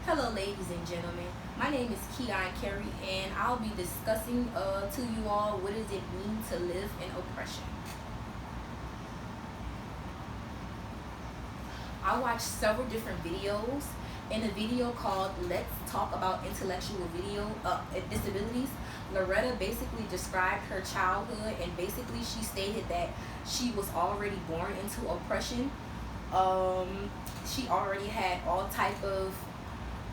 Hello, ladies and gentlemen. My name is Keon Carey, and I'll be discussing to you all what does it mean to live in oppression. I watched several different videos. In a video called "Let's Talk About Intellectual Disabilities," Loretta basically described her childhood, and basically she stated that she was already born into oppression. She already had all type of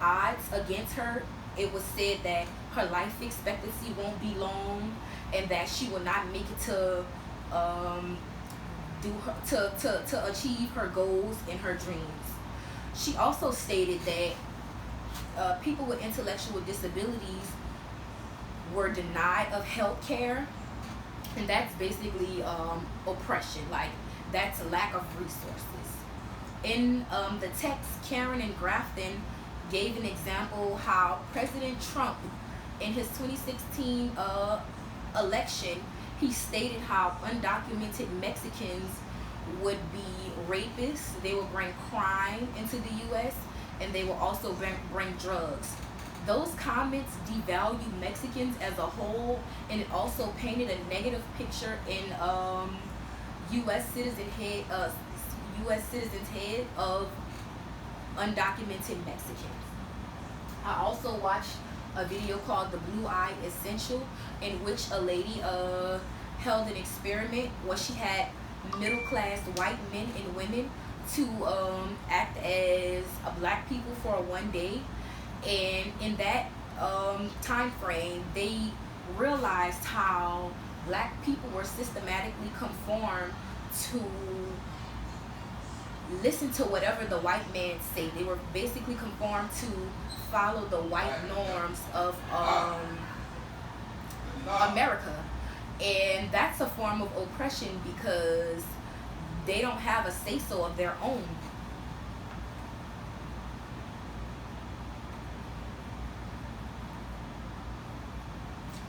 odds against her. It was said that her life expectancy won't be long, and that she will not make it to um, to achieve her goals and her dreams. She also stated that people with intellectual disabilities were denied of health care, and that's basically oppression. Like, that's a lack of resources. In the text, Karen and Grafton gave an example how President Trump, in his 2016 election, he stated how undocumented Mexicans would be rapists, they will bring crime into the U.S., and they will also bring drugs. Those comments devalue Mexicans as a whole, and it also painted a negative picture in U.S. U.S. citizens' head of undocumented Mexicans. I also watched a video called "The Blue Eye Essential," in which a lady held an experiment where she had middle class white men and women to act as black people for one day, and in that time frame, they realized how black people were systematically conformed to listen to whatever the white man say. They were basically conformed to follow the white norms of America, and that's a form of oppression because they don't have a say so of their own.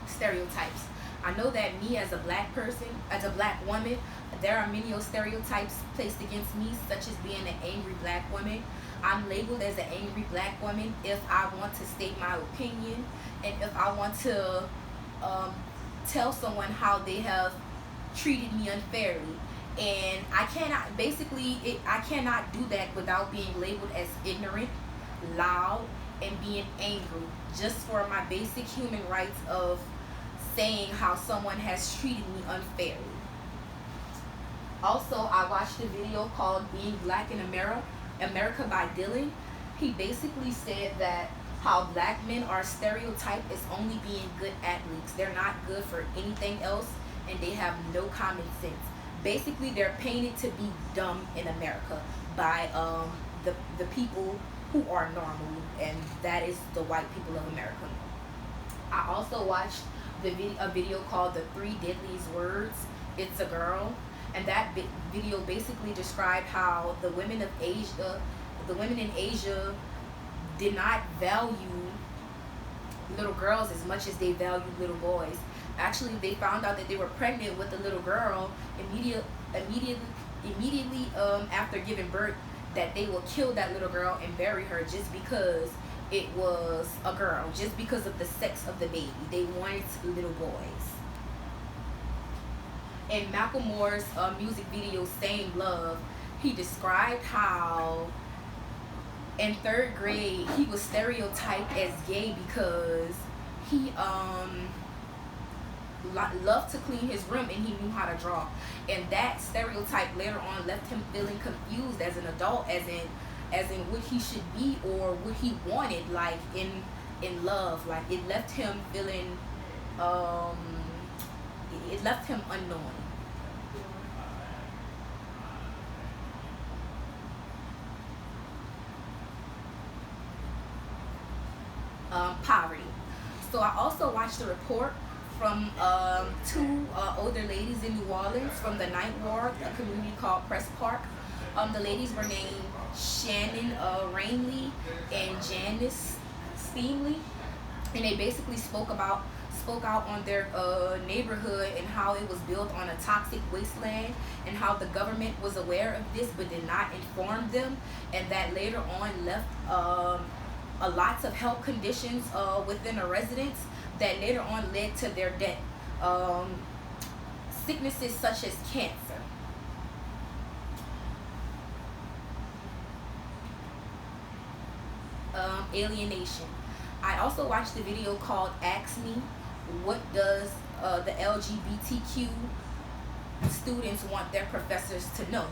Stereotypes. I know that me as a black person, as a black woman, there are many stereotypes placed against me, such as being an angry black woman. I'm labeled as an angry black woman if I want to state my opinion, and if I want to um, tell someone how they have treated me unfairly. And I cannot do that without being labeled as ignorant, loud, and being angry, just for my basic human rights of saying how someone has treated me unfairly. Also, I watched a video called "Being Black in America" by Dylan. He basically said that how black men are stereotyped as only being good athletes. They're not good for anything else, and they have no common sense. Basically, they're painted to be dumb in America by the people who are normal, and that is the white people of America. I also watched a video called "The Three Deadliest Words." It's a girl, and that video basically described how the women in Asia did not value little girls as much as they valued little boys. Actually, they found out that they were pregnant with a little girl immediately after giving birth, that they will kill that little girl and bury her just because it was a girl, just because of the sex of the baby. They wanted little boys. In Macklemore's music video "Same Love," he described how in third grade he was stereotyped as gay because he loved to clean his room and he knew how to draw, and that stereotype later on left him feeling confused as an adult, as in what he should be or what he wanted, like in love. Like, it left him feeling um it left him unknowing. Poverty. So I also watched a report from two older ladies in New Orleans from the Ninth Ward, a community called Press Park. The ladies were named Shannon Rainley and Janice Steamley, and they basically spoke out on their neighborhood and how it was built on a toxic wasteland, and how the government was aware of this but did not inform them, and that later on left lots of health conditions within the residents that later on led to their death. Um, Sicknesses such as cancer. Alienation. I also watched the video called Ask Me, What Does the LGBTQ Students Want Their Professors to Know?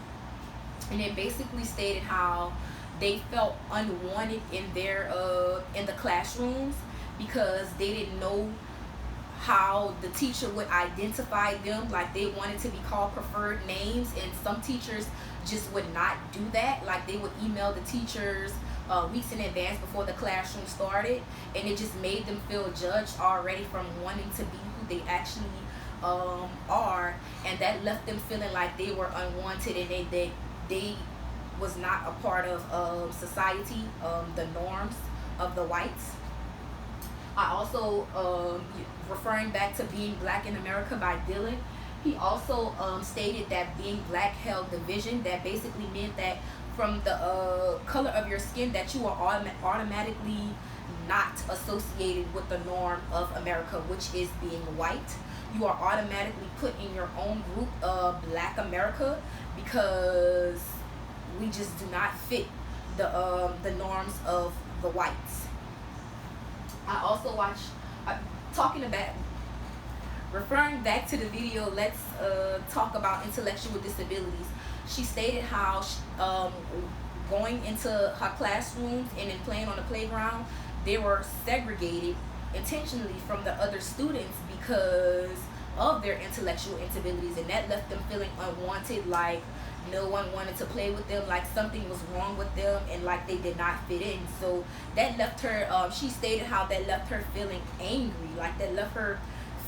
And it basically stated how they felt unwanted in the classrooms because they didn't know how the teacher would identify them. Like, they wanted to be called preferred names, and some teachers just would not do that. Like, they would email the teachers weeks in advance before the classroom started, and it just made them feel judged already from wanting to be who they actually are, and that left them feeling like they were unwanted and they was not a part of society, the norms of the whites. I also, referring back to Being Black in America by Dylan, he also stated that being black held division. That basically meant that from the color of your skin, that you are automatically not associated with the norm of America, which is being white. You are automatically put in your own group of Black America because we just do not fit the norms of the whites. I also watched, referring back to the video, let's talk about intellectual disabilities. She stated how going into her classrooms and then playing on the playground, they were segregated intentionally from the other students because of their intellectual disabilities, and that left them feeling unwanted, like no one wanted to play with them, like something was wrong with them, and like they did not fit in. So that left her, she stated how that left her feeling angry, like that left her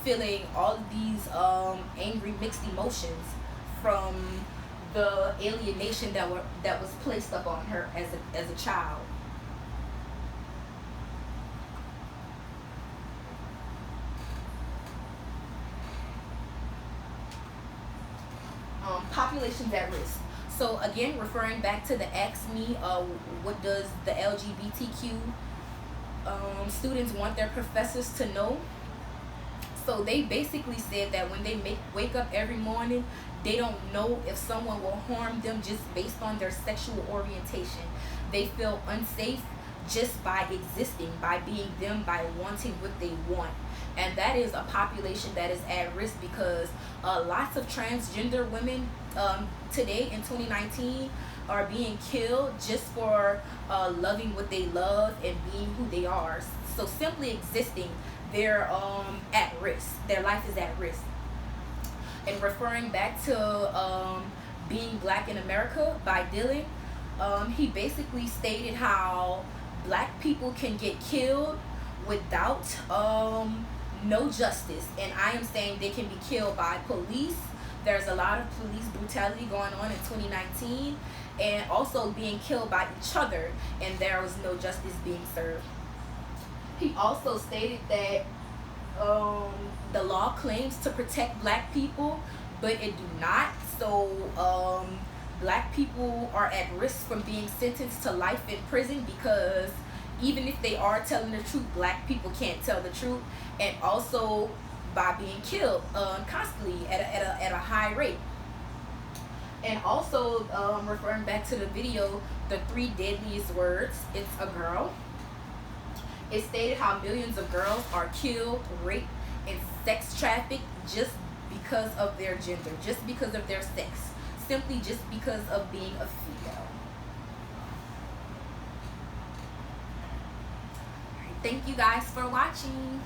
feeling all of these angry mixed emotions from the alienation that was placed up on her as a child. Populations at risk. So again, referring back to the Ask Me, what does the LGBTQ students want their professors to know? So they basically said that when they wake up every morning, they don't know if someone will harm them just based on their sexual orientation. They feel unsafe just by existing, by being them, by wanting what they want. And that is a population that is at risk because lots of transgender women today in 2019 are being killed just for loving what they love and being who they are. So simply existing, they're at risk. Their life is at risk. And referring back to Being Black in America by Dylan, he basically stated how black people can get killed without no justice, and I am saying they can be killed by police. There's a lot of police brutality going on in 2019, and also being killed by each other, and there was no justice being served. He also stated that the law claims to protect black people, but it do not. So black people are at risk from being sentenced to life in prison because even if they are telling the truth, black people can't tell the truth, and also by being killed constantly at a high rate. And also referring back to the video, the 3 deadliest words, it's a girl. It stated how millions of girls are killed, raped, and sex trafficked just because of their gender, just because of their sex, simply just because of being a female. Thank you guys for watching.